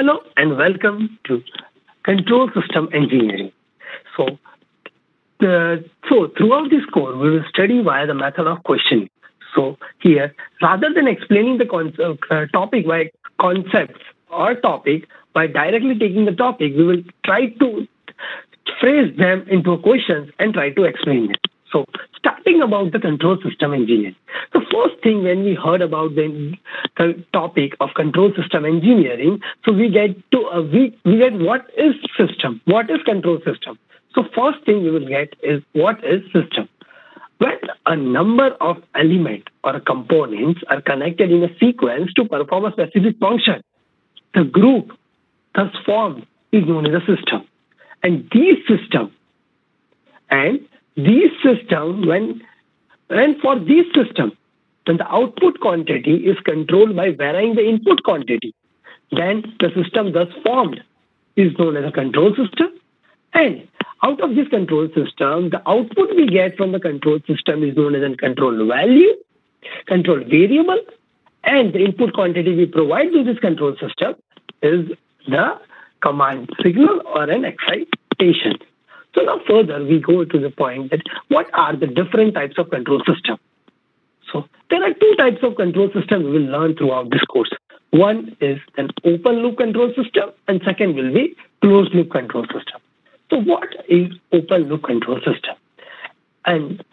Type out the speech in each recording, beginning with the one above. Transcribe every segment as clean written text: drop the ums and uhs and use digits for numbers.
Hello and welcome to Control System Engineering. So, throughout this course, we will study via the method of questioning. So here, rather than explaining the topic by concepts or topic, by directly taking the topic, we will try to phrase them into questions and try to explain it. So, starting about the control system engineering. The first thing when we heard about the topic of control system engineering, so we get to we get what is system, what is control system. So first thing we will get is what is system. When a number of elements or components are connected in a sequence to perform a specific function, the group thus formed is known as a system. And these system when for these system, then the output quantity is controlled by varying the input quantity. Then the system thus formed is known as a control system. And out of this control system, the output we get from the control system is known as a control value, control variable, and the input quantity we provide to this control system is the command signal or an excitation. So now further we go to the point that what are the different types of control system. So there are two types of control system we will learn throughout this course. One is an open loop control system and second will be closed loop control system. So what is open loop control system? And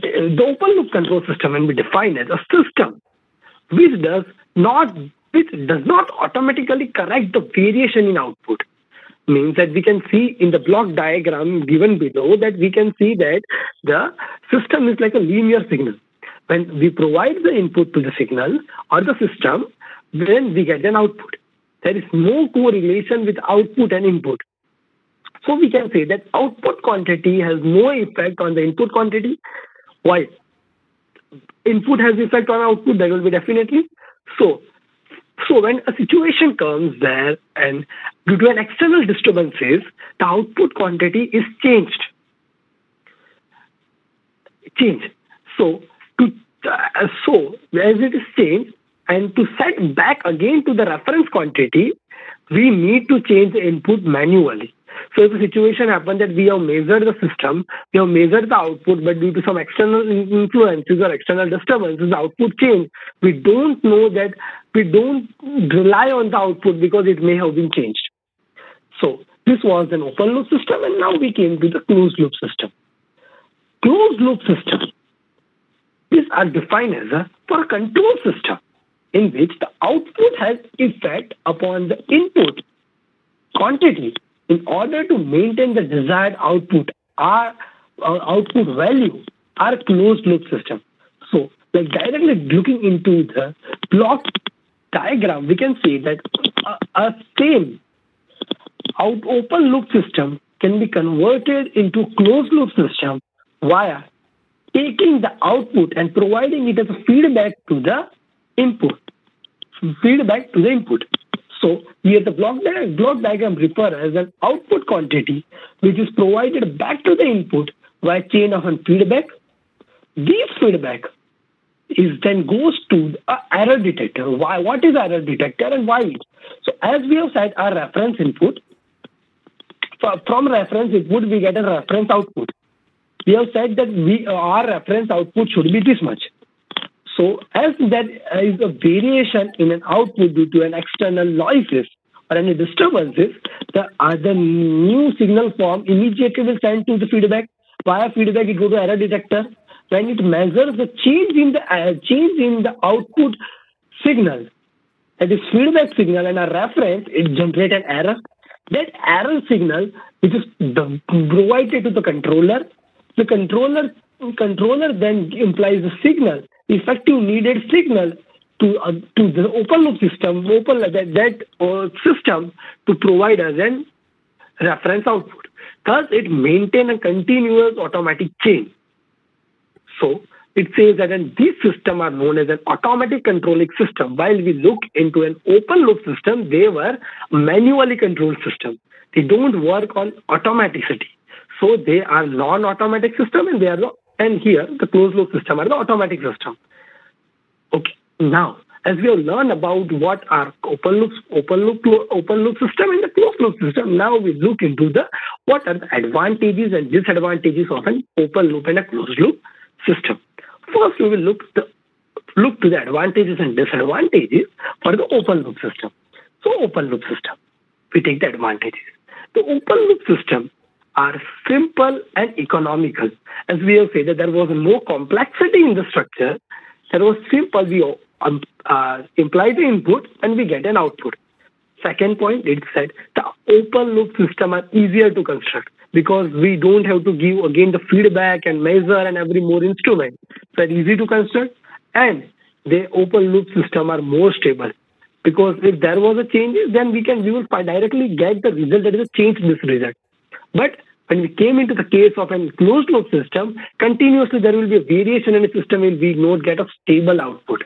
the open loop control system can be defined as a system which does not automatically correct the variation in output. Means that we can see in the block diagram given below that we can see that the system is like a linear signal. When we provide the input to the signal or the system, then we get an output. There is no correlation with output and input. So we can say that output quantity has no effect on the input quantity. Why? Input has effect on output, that will be definitely. So when a situation comes there and due to an external disturbances, the output quantity is changed. So as it is changed, and to set back again to the reference quantity, we need to change the input manually. So if a situation happens that we have measured the system, we have measured the output, but due to some external influences or external disturbances, the output changed. We don't know that, we don't rely on the output because it may have been changed. So this was an open loop system, and now we came to the closed loop system. Closed loop system, these are defined as for a control system in which the output has effect upon the input quantity in order to maintain the desired output, our output value, our closed loop system. So, like directly looking into the block diagram, we can see that a same open loop system can be converted into closed loop system via taking the output and providing it as a feedback to the input. So here the block diagram refers as an output quantity which is provided back to the input via chain of feedback. This feedback is then goes to an error detector. Why? What is error detector and why? So as we have said, our reference input, from reference input we get a reference output. We have said that our reference output should be this much. So as there is a variation in an output due to an external noises or any disturbances, the new signal form immediately will send to the feedback. Via feedback, it goes to error detector. When it measures the change in the output signal, that is feedback signal and a reference, it generates an error. That error signal which is provided to the controller. The controller then implies the signal, effective needed signal to the open loop system, system to provide us a reference output. Thus, it maintains a continuous automatic chain. So it says that these systems are known as an automatic controlling system. While we look into an open loop system, they were manually controlled system. They don't work on automaticity. So they are non-automatic system, and here the closed loop system are the automatic system. Okay, now as we have learned about what are open loop system and the closed loop system, now we look into the what are the advantages and disadvantages of an open loop and a closed loop system. First, we will look to the advantages and disadvantages for the open loop system. So, open loop system, we take the advantages. The open loop system are simple and economical. As we have said that there was no complexity in the structure, there was simple. We imply the input and we get an output. Second point, it said the open loop system are easier to construct because we don't have to give again the feedback and measure and every more instrument. So they're easy to construct, and the open loop system are more stable because if there was a change, then we will directly get the result that is a change in this result. But when we came into the case of a closed loop system, continuously there will be a variation in the system and we not get a stable output.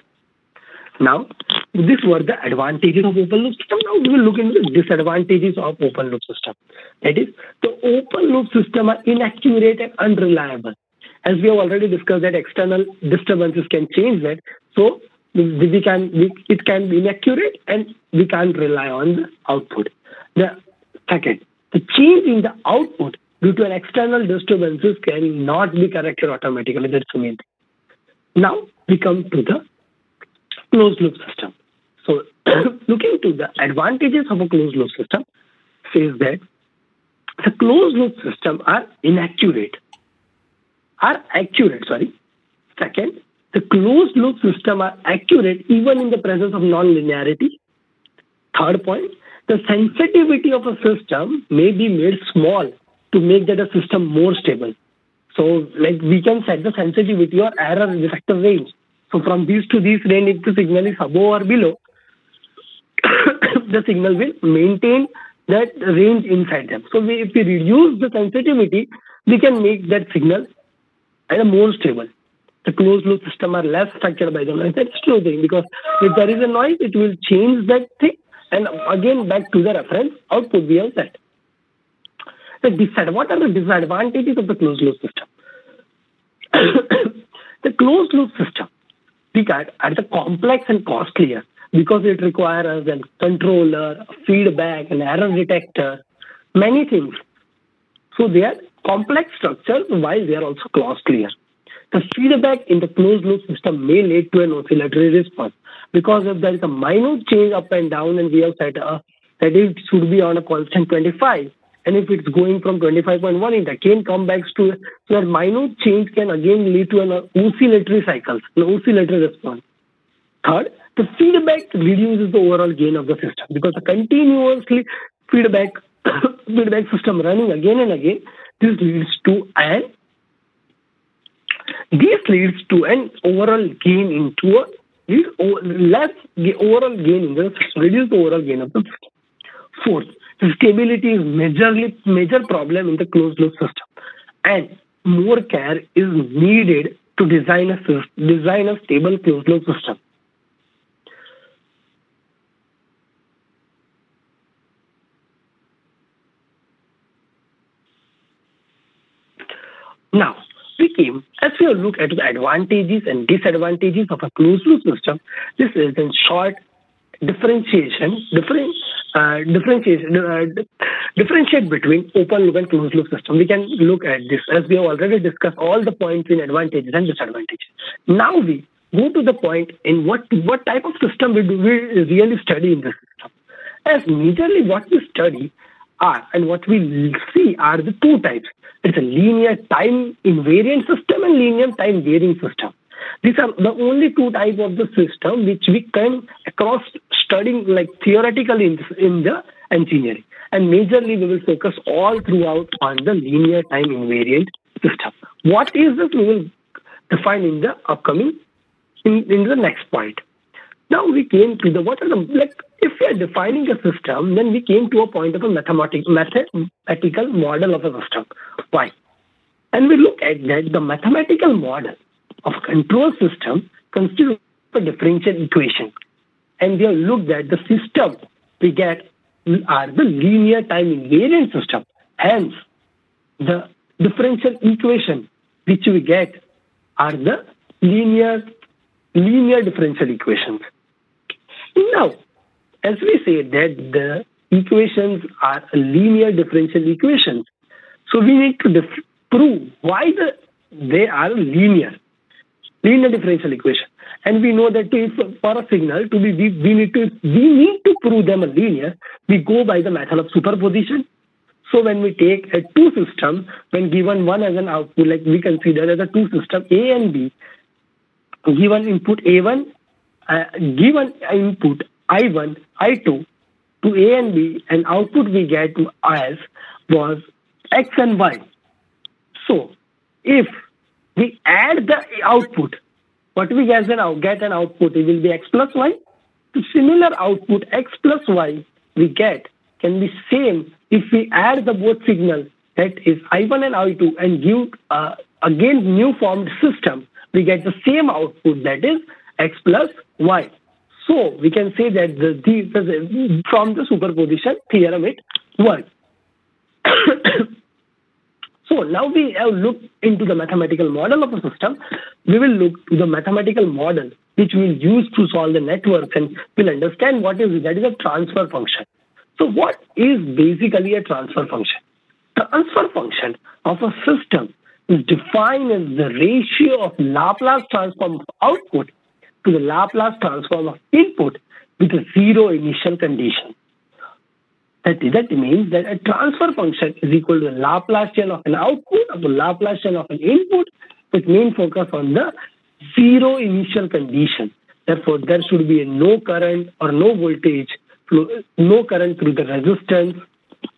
Now, these were the advantages of open loop system. Now we will look into the disadvantages of open loop system. That is, the open loop system are inaccurate and unreliable. As we have already discussed that external disturbances can change that. So it can be inaccurate and we can't rely on the output. The second, the change in the output due to an external disturbances cannot be corrected automatically. That's the main thing. Now we come to the closed loop system. So looking to the advantages of a closed loop system says that the closed loop system are accurate. Second, the closed loop system are accurate even in the presence of non-linearity. Third point, the sensitivity of a system may be made small to make that a system more stable. So like we can set the sensitivity or error detector range. So from these to these range, if the signal is above or below, the signal will maintain that range inside them. So if we reduce the sensitivity, we can make that signal more stable. The closed loop system are less affected by the noise. That's true thing, because if there is a noise, it will change that thing. And again, back to the reference output we have set. What are the disadvantages of the closed loop system? The closed loop system are the complex and costlier because it requires a controller, feedback, an error detector, many things. So they are complex structures while they are also costlier. The feedback in the closed loop system may lead to an oscillatory response because if there is a minute change up and down and we have set that it should be on a constant 25, and if it's going from 25.1, it again comes back to so that minute change can again lead to an oscillatory cycle, an oscillatory response. Third, the feedback reduces the overall gain of the system because the continuously feedback system running again and again, this leads to an overall gain into a less overall gain in the system, reduce the overall gain of the system. Fourth, the stability is major problem in the closed loop system, and more care is needed to design a stable closed loop system. Now, as we look at the advantages and disadvantages of a closed loop system, this is in short differentiate between open loop and closed loop system. We can look at this as we have already discussed all the points in advantages and disadvantages. Now we go to the point in what type of system we really study in this system. As majorly what we study are and what we see are the two types. It's a linear time invariant system and linear time varying system. These are the only two types of the system which we come across studying like theoretically in the engineering. And majorly we will focus all throughout on the linear time invariant system. What is this? We will define in the upcoming, in the next point. Now we came to if we are defining a system, then we came to a point of a mathematical model of a system. Why? And we look at that the mathematical model of control system constitutes a differential equation. And we have looked at the system we get are the linear time invariant system. Hence, the differential equation which we get are the linear differential equations. Now, as we say that the equations are linear differential equations, so we need to prove why they are linear differential equation. And we know that if for a signal to be, we need to prove them a linear. We go by the method of superposition. So when we take a two system, when given one as an output, like we consider as a two system A and B, given input A1, given input I1, I2 to A and B, and output we get as was X and Y. So if we add the output, what we get an output, it will be X plus Y. The similar output X plus Y we get can be same if we add the both signals, that is I1 and I2, and give again new formed system, we get the same output, that is X plus Y. So we can say that from the superposition theorem it works. So now we have looked into the mathematical model of a system. We will look to the mathematical model which we will use to solve the networks, and we'll understand what is that is a transfer function. So what is basically a transfer function? Transfer function of a system is defined as the ratio of Laplace transform of output to the Laplace transform of input with a zero initial condition. That means that a transfer function is equal to the Laplacian of an output or the Laplacian of an input with main focus on the zero initial condition. Therefore, there should be no current or no voltage, no current through the resistance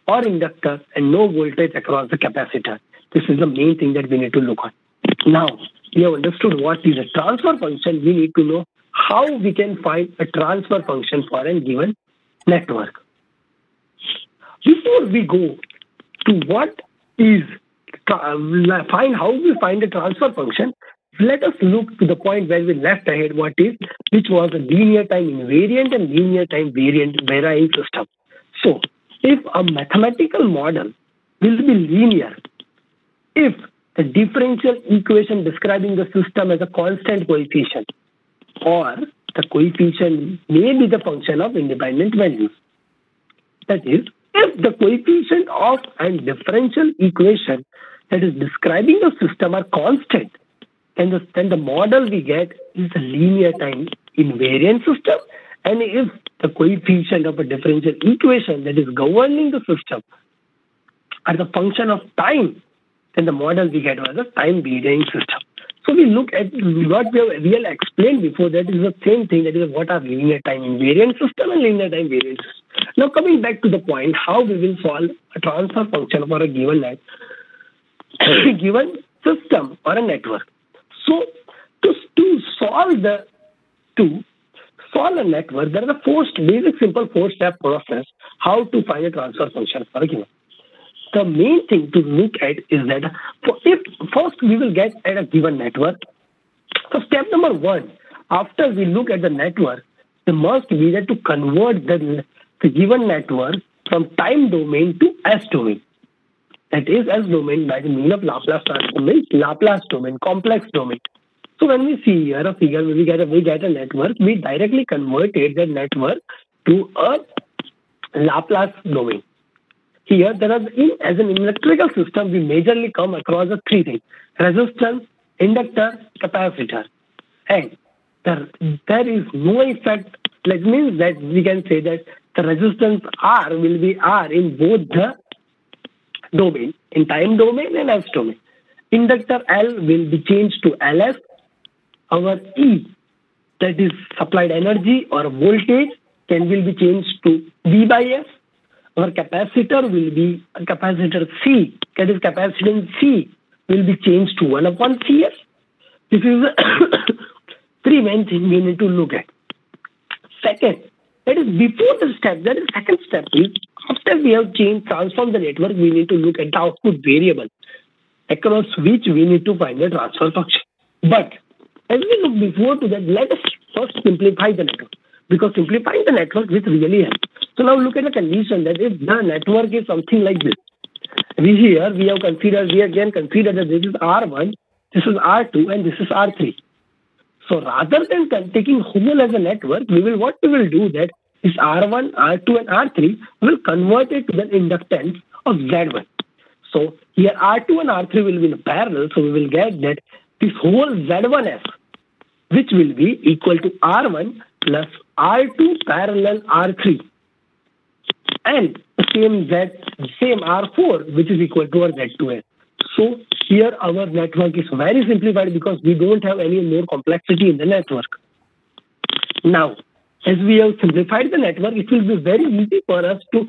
or inductor, and no voltage across the capacitor. This is the main thing that we need to look at. Now, we have understood what is a transfer function. We need to know how we can find a transfer function for a given network. Before we go to what is how we find a transfer function, let us look to the point where we left ahead, which was a linear time invariant and linear time varying system. So, if a mathematical model will be linear, if the differential equation describing the system as a constant coefficient, or the coefficient may be the function of independent values. That is, if the coefficient of a differential equation that is describing the system are constant, then the model we get is a linear time invariant system. And if the coefficient of a differential equation that is governing the system are the function of time, then the model we get was a time varying system. So we look at what we have explained before, that is the same thing, that is what are linear time invariant system and linear time variant system. Now coming back to the point, how we will solve a transfer function for a given given system or a network. So to solve a network, there is a basic simple four-step process how to find a transfer function for a given. The main thing to look at is that if first we will get at a given network. So step number one, after we look at the network, we must be there to convert the given network from time domain to S domain. That is S domain by the means of Laplace transform means Laplace domain, complex domain. So when we see here a figure, we get a network, we directly converted the network to a Laplace domain. Here, as an electrical system, we majorly come across the three things: resistance, inductor, capacitor. And there is no effect. That means that we can say that the resistance R will be R in both the domain, in time domain and S domain. Inductor L will be changed to LS. Our E, that is supplied energy or voltage, will be changed to V by S. Our capacitor will be capacitor C, that is capacitance C, will be changed to 1 upon Cs. This is the three main things we need to look at. Second, that is before the step, that is second step is after we have transformed the network, we need to look at the output variable across which we need to find the transfer function. But as we look before to that, let us first simplify the network, because simplifying the network will really help. So now look at the condition that if the network is something like this, we again consider that this is R1, this is R2, and this is R3. So rather than taking whole as a network, what we will do that is R1, R2, and R3 will convert it to the inductance of Z1. So here R2 and R3 will be in parallel, so we will get that this whole Z1S, which will be equal to R1 plus R2 parallel R3, and the same R4, which is equal to our Z2S. So here our network is very simplified because we don't have any more complexity in the network. Now, as we have simplified the network, it will be very easy for us to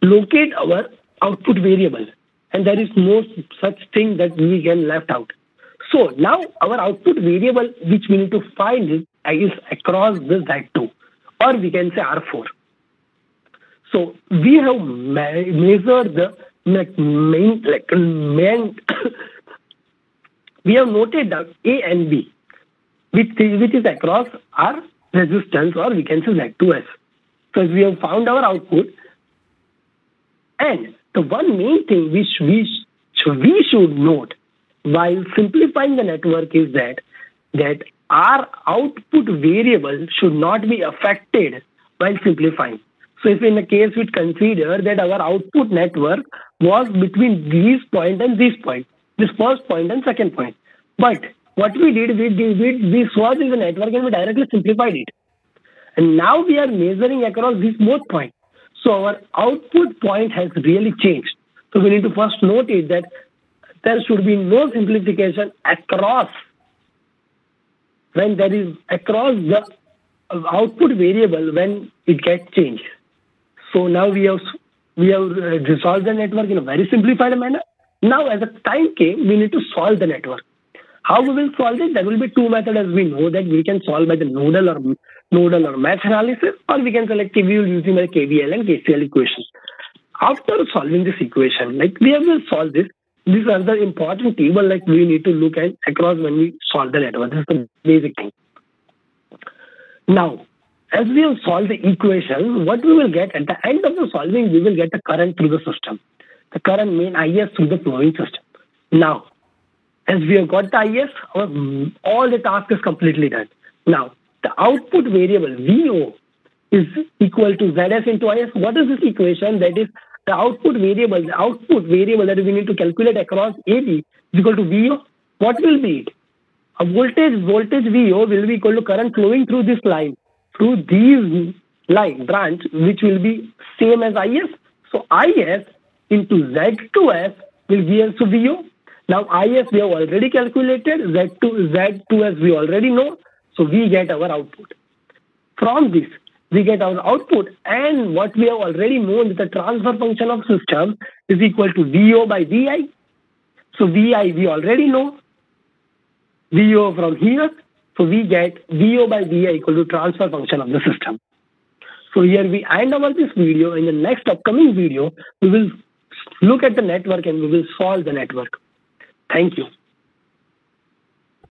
locate our output variable, and there is no such thing that we can left out. So now our output variable which we need to find is across the Z2, or we can say R4. So we have measured the main we have noted down A and B, which is across our resistance, or we can say Z2S. So we have found our output, and the one main thing which we should note while simplifying the network is that our output variable should not be affected while simplifying. So if in the case we consider that our output network was between these point and this point, this first point and second point, but what we did, we saw this network and we directly simplified it. And now we are measuring across these both points. So our output point has really changed. So we need to first note it that there should be no simplification across when there is across the output variable when it gets changed. So now we have resolved the network in a very simplified manner. Now as the time came, we need to solve the network. How we will solve it? There will be two methods, as we know that we can solve by the nodal or mesh analysis, or we can selectively using the KVL and KCL equations. After solving this equation, like we have to solve this. These are the important table like we need to look at across when we solve the network. This is the basic thing. Now, as we have solved the equation, what we will get at the end of the solving, we will get the current through the system, the current main IS through the flowing system. Now, as we have got the IS, all the task is completely done. Now, the output variable VO is equal to ZS into IS. What is this equation? That is the output variable that we need to calculate across AB is equal to VO. What will be it? A voltage VO will be equal to current flowing through this line, through these branch, which will be same as IS. So IS into Z2S will be also VO. Now IS we have already calculated, Z2S we already know, so we get our output. From this, we get our output, and what we have already known, the transfer function of system is equal to VO by VI. So VI we already know, VO from here, so we get VO by VI equal to transfer function of the system. So here we end our this video. In the next upcoming video, we will look at the network and we will solve the network. Thank you.